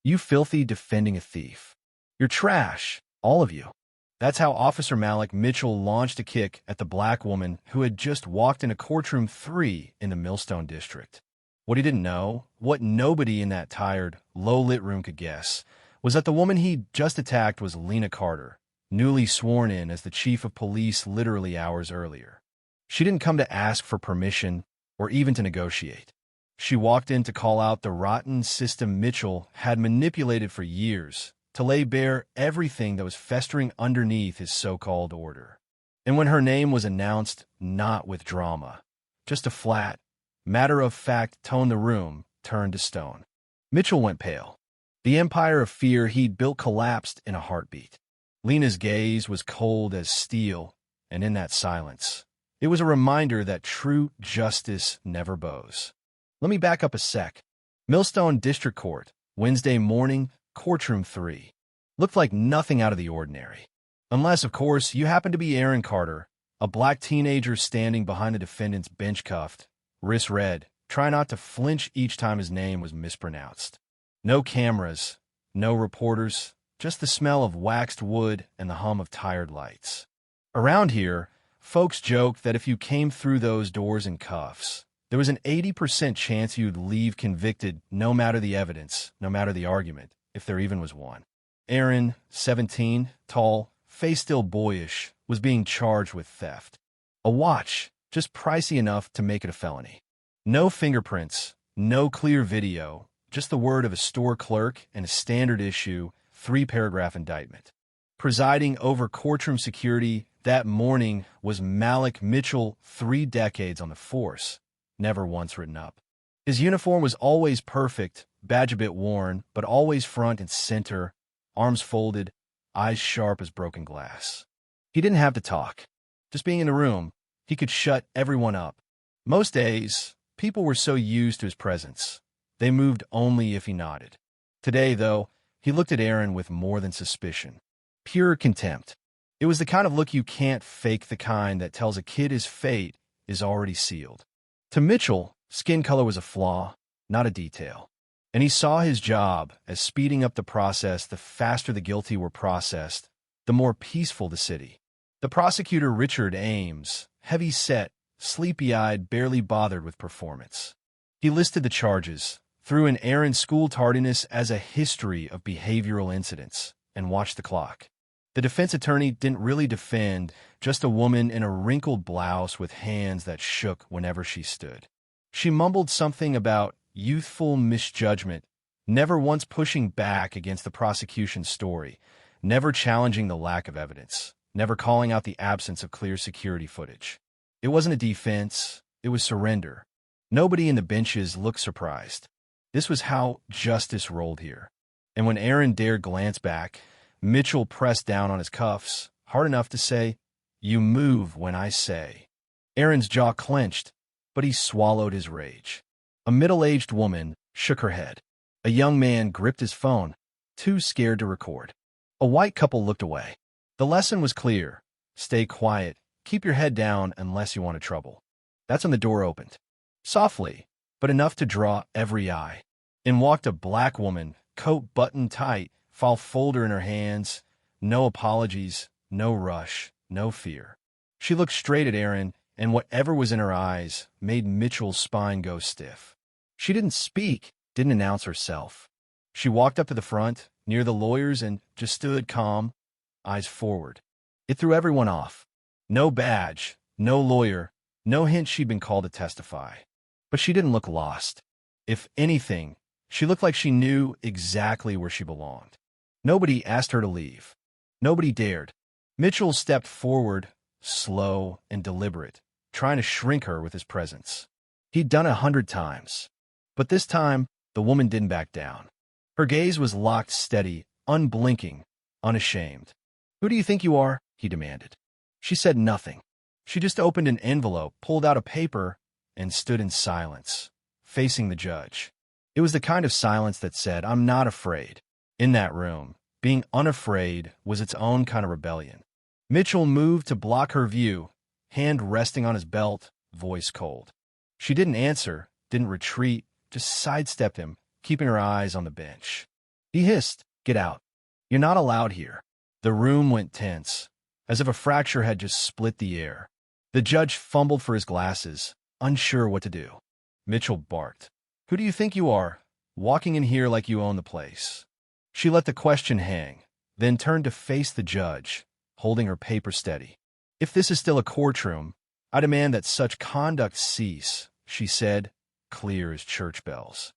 You filthy defending a thief. You're trash, all of you. That's how Officer Malik Mitchell launched a kick at the black woman who had just walked into courtroom 3 in the Millstone district. What he didn't know, what nobody in that tired, low-lit room could guess, was that the woman he'd just attacked was Lena Carter, newly sworn in as the chief of police literally hours earlier. She didn't come to ask for permission or even to negotiate. She walked in to call out the rotten system Mitchell had manipulated for years, to lay bare everything that was festering underneath his so-called order. And when her name was announced, not with drama, just a flat, matter-of-fact tone, the room turned to stone. Mitchell went pale. The empire of fear he'd built collapsed in a heartbeat. Lena's gaze was cold as steel, and in that silence, it was a reminder that true justice never bows. Let me back up a sec. Millstone District Court, Wednesday morning, courtroom 3. Looked like nothing out of the ordinary. Unless, of course, you happen to be Aaron Carter, a black teenager standing behind the defendant's bench cuffed, wrists red, trying not to flinch each time his name was mispronounced. No cameras, no reporters, just the smell of waxed wood and the hum of tired lights. Around here, folks joked that if you came through those doors in cuffs, there was an 80% chance you'd leave convicted no matter the evidence, no matter the argument, if there even was one. Aaron, 17, tall, face still boyish, was being charged with theft. A watch, just pricey enough to make it a felony. No fingerprints, no clear video, just the word of a store clerk and a standard-issue, 3-paragraph indictment. Presiding over courtroom security that morning was Malik Mitchell, 3 decades on the force, never once written up. His uniform was always perfect, badge a bit worn, but always front and center, arms folded, eyes sharp as broken glass. He didn't have to talk. Just being in the room, he could shut everyone up. Most days, people were so used to his presence, they moved only if he nodded. Today, though, he looked at Aaron with more than suspicion. Pure contempt. It was the kind of look you can't fake, the kind that tells a kid his fate is already sealed. To Mitchell, skin color was a flaw, not a detail. And he saw his job as speeding up the process. The faster the guilty were processed, the more peaceful the city. The prosecutor, Richard Ames, heavy-set, sleepy-eyed, barely bothered with performance. He listed the charges, threw in Aaron's school tardiness as a history of behavioral incidents, and watched the clock. The defense attorney didn't really defend, just a woman in a wrinkled blouse with hands that shook whenever she stood. She mumbled something about youthful misjudgment, never once pushing back against the prosecution's story, never challenging the lack of evidence, never calling out the absence of clear security footage. It wasn't a defense, it was surrender. Nobody in the benches looked surprised. This was how justice rolled here. And when Aaron dared glance back, Mitchell pressed down on his cuffs, hard enough to say, "You move when I say." Aaron's jaw clenched, but he swallowed his rage. A middle-aged woman shook her head. A young man gripped his phone, too scared to record. A white couple looked away. The lesson was clear. Stay quiet. Keep your head down unless you want trouble. That's when the door opened. Softly, but enough to draw every eye. In walked a black woman, coat buttoned tight, file folder in her hands. No apologies, no rush, no fear. She looked straight at Aaron, and whatever was in her eyes made Mitchell's spine go stiff. She didn't speak, didn't announce herself. She walked up to the front, near the lawyers, and just stood calm, eyes forward. It threw everyone off. No badge, no lawyer, no hint she'd been called to testify. But she didn't look lost. If anything, she looked like she knew exactly where she belonged. Nobody asked her to leave. Nobody dared. Mitchell stepped forward, slow and deliberate, trying to shrink her with his presence. He'd done 100 times. But this time, the woman didn't back down. Her gaze was locked steady, unblinking, unashamed. "Who do you think you are?" he demanded. She said nothing. She just opened an envelope, pulled out a paper, and stood in silence, facing the judge. It was the kind of silence that said, "I'm not afraid." In that room, being unafraid was its own kind of rebellion. Mitchell moved to block her view, hand resting on his belt, voice cold. She didn't answer, didn't retreat, just sidestepped him, keeping her eyes on the bench. He hissed, "Get out. You're not allowed here." The room went tense, as if a fracture had just split the air. The judge fumbled for his glasses, unsure what to do. Mitchell barked, "Who do you think you are, walking in here like you own the place?" She let the question hang, then turned to face the judge, holding her paper steady. "If this is still a courtroom, I demand that such conduct cease," she said, clear as church bells.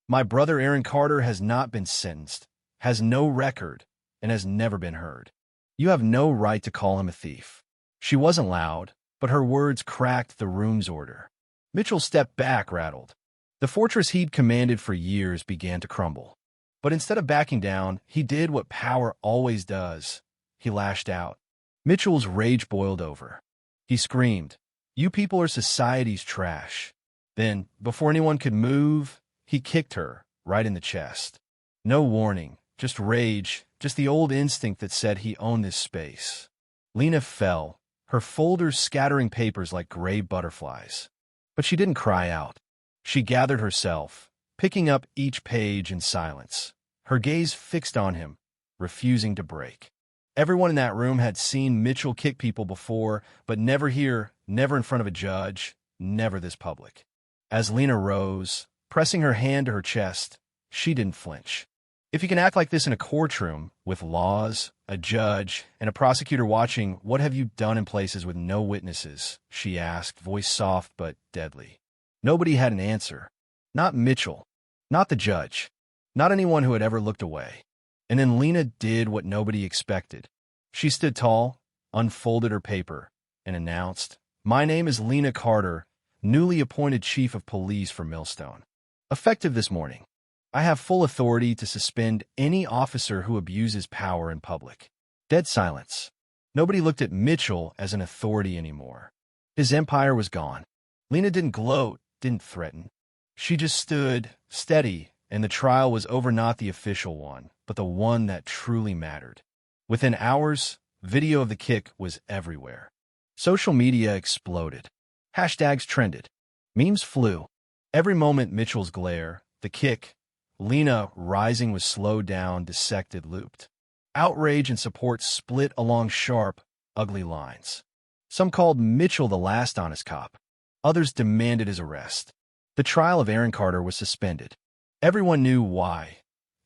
"My brother Aaron Carter has not been sentenced, has no record, and has never been heard. You have no right to call him a thief." She wasn't loud, but her words cracked the room's order. Mitchell stepped back, rattled. The fortress he'd commanded for years began to crumble. But instead of backing down, he did what power always does. He lashed out. Mitchell's rage boiled over. He screamed, "You people are society's trash." Then, before anyone could move, he kicked her right in the chest. No warning, just rage, just the old instinct that said he owned this space. Lena fell, her folders scattering papers like gray butterflies. But she didn't cry out. She gathered herself, picking up each page in silence, her gaze fixed on him, refusing to break. Everyone in that room had seen Mitchell kick people before, but never here, never in front of a judge, never this public. As Lena rose, pressing her hand to her chest, she didn't flinch. "If you can act like this in a courtroom, with laws, a judge, and a prosecutor watching, what have you done in places with no witnesses?" she asked, voice soft but deadly. Nobody had an answer. Not Mitchell. Not the judge. Not anyone who had ever looked away. And then Lena did what nobody expected. She stood tall, unfolded her paper, and announced, "My name is Lena Carter, newly appointed Chief of Police for Millstone. Effective this morning, I have full authority to suspend any officer who abuses power in public." Dead silence. Nobody looked at Mitchell as an authority anymore. His empire was gone. Lena didn't gloat, didn't threaten. She just stood, steady, and the trial was over, not the official one, but the one that truly mattered. Within hours, video of the kick was everywhere. Social media exploded. Hashtags trended. Memes flew. Every moment Mitchell's glare, the kick, Lena rising was slowed down, dissected, looped. Outrage and support split along sharp, ugly lines. Some called Mitchell the last honest cop. Others demanded his arrest. The trial of Aaron Carter was suspended. Everyone knew why,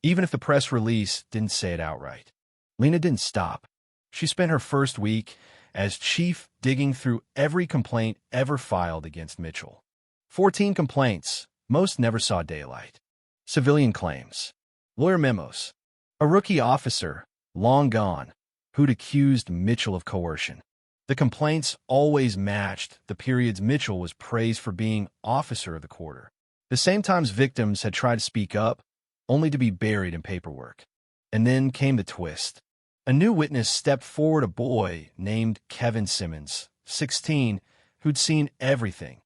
even if the press release didn't say it outright. Lena didn't stop. She spent her first week as chief digging through every complaint ever filed against Mitchell. 14 complaints, most never saw daylight. Civilian claims, lawyer memos, a rookie officer, long gone, who'd accused Mitchell of coercion. The complaints always matched the periods Mitchell was praised for being officer of the quarter. The same times victims had tried to speak up, only to be buried in paperwork. And then came the twist. A new witness stepped forward, a boy named Kevin Simmons, 16, who'd seen everything.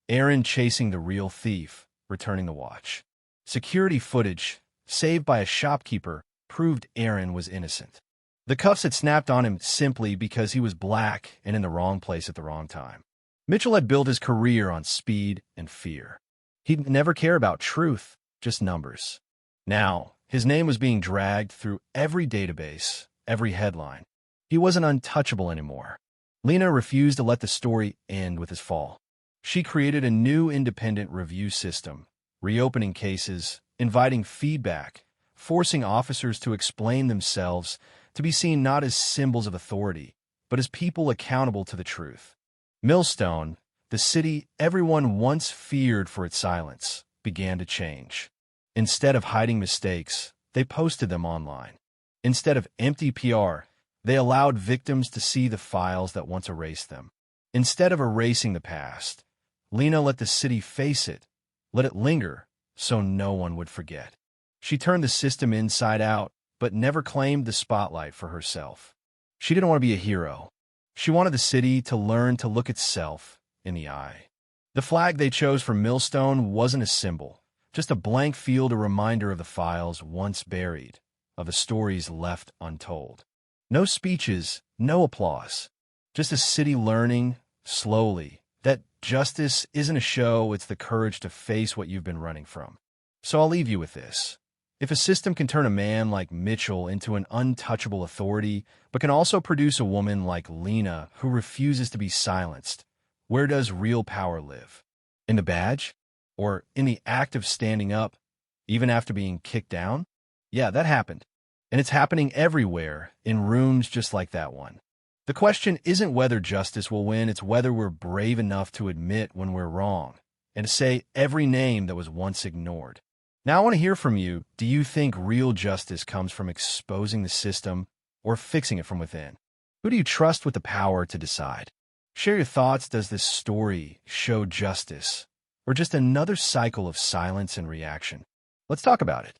Aaron chasing the real thief, returning the watch. Security footage, saved by a shopkeeper, proved Aaron was innocent. The cuffs had snapped on him simply because he was black and in the wrong place at the wrong time. Mitchell had built his career on speed and fear. He'd never care about truth, just numbers. Now, his name was being dragged through every database, every headline. He wasn't untouchable anymore. Lena refused to let the story end with his fall. She created a new independent review system, reopening cases, inviting feedback, forcing officers to explain themselves, to be seen not as symbols of authority, but as people accountable to the truth. Millstone, the city everyone once feared for its silence, began to change. Instead of hiding mistakes, they posted them online. Instead of empty PR, they allowed victims to see the files that once erased them. Instead of erasing the past, Lena let the city face it, let it linger, so no one would forget. She turned the system inside out, but never claimed the spotlight for herself. She didn't want to be a hero. She wanted the city to learn to look itself in the eye. The flag they chose for Millstone wasn't a symbol, just a blank field, a reminder of the files once buried, of the stories left untold. No speeches, no applause, just a city learning, slowly, that justice isn't a show, it's the courage to face what you've been running from. So I'll leave you with this. If a system can turn a man like Mitchell into an untouchable authority, but can also produce a woman like Lena who refuses to be silenced, where does real power live? In the badge? Or in the act of standing up, even after being kicked down? Yeah, that happened. And it's happening everywhere, in rooms just like that one. The question isn't whether justice will win, it's whether we're brave enough to admit when we're wrong, and to say every name that was once ignored. Now I want to hear from you. Do you think real justice comes from exposing the system or fixing it from within? Who do you trust with the power to decide? Share your thoughts. Does this story show justice or just another cycle of silence and reaction? Let's talk about it.